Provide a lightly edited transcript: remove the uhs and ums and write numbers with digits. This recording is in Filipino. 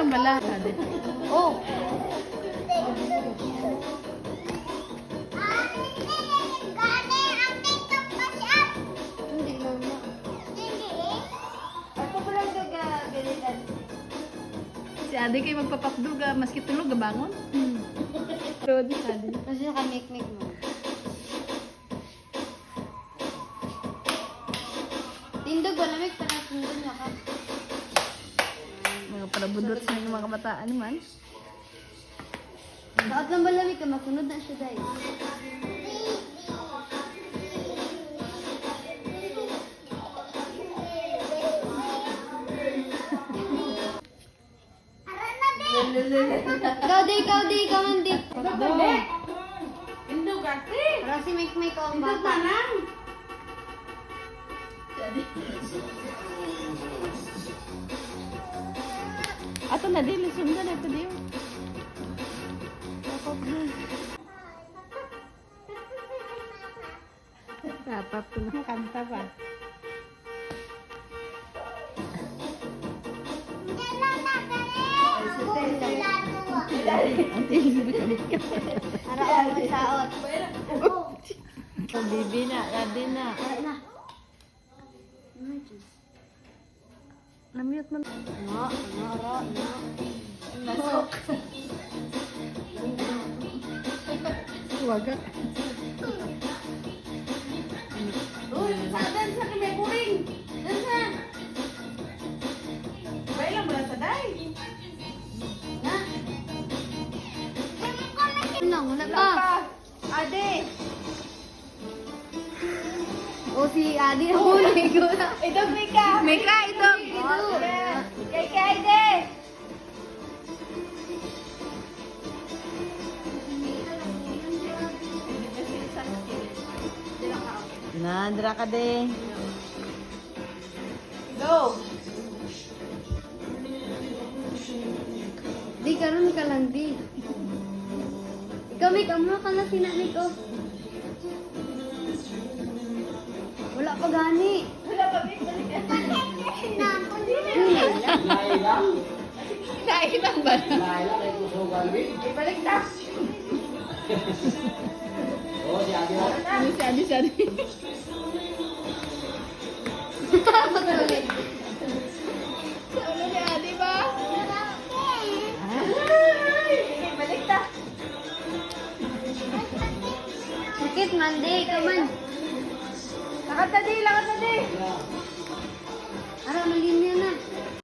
lang bala. Oh. Hindi mama. Ako pala gagalitan. Si Adi kayo magpapakduga, maski tulog, gabangon. Pero di Adi. Kasi naka-make-make mo. Tindog, malamig pa na tindog na ka. Mga parabudot sa mga kabataan man. Saot lang malamig ka, masunod na siya dahil. Ikaw man di. Indo gati. Para si make-make ko ang bata. Ato na din, sundan ito din. Dapat ko na kanta pa. Ara ang saot. Bibi na, Adi na. Ara na. Namute man. Ara. Nasok. Waga. Uy, saan sa kami kuring? Dan sa? Baik lang mula sa day. Na. Ano, wala pa. Ade. O si Adi ang huli ko na. Ito Mika. Mika, ito. Kay Ade. Nandra ka de. Go. Di karon ka lang di. Ikaw may kamura ka na sinani ko. Wala pa gani. Wala pa Mika. Kailang ba? Ibalik na. Ano si Adi, si Adi? Patuloy. Sa ulo ni Adi ba? Ibalik na. Sakit man di, ikaw man. Lakad na di. Ara, malinya na.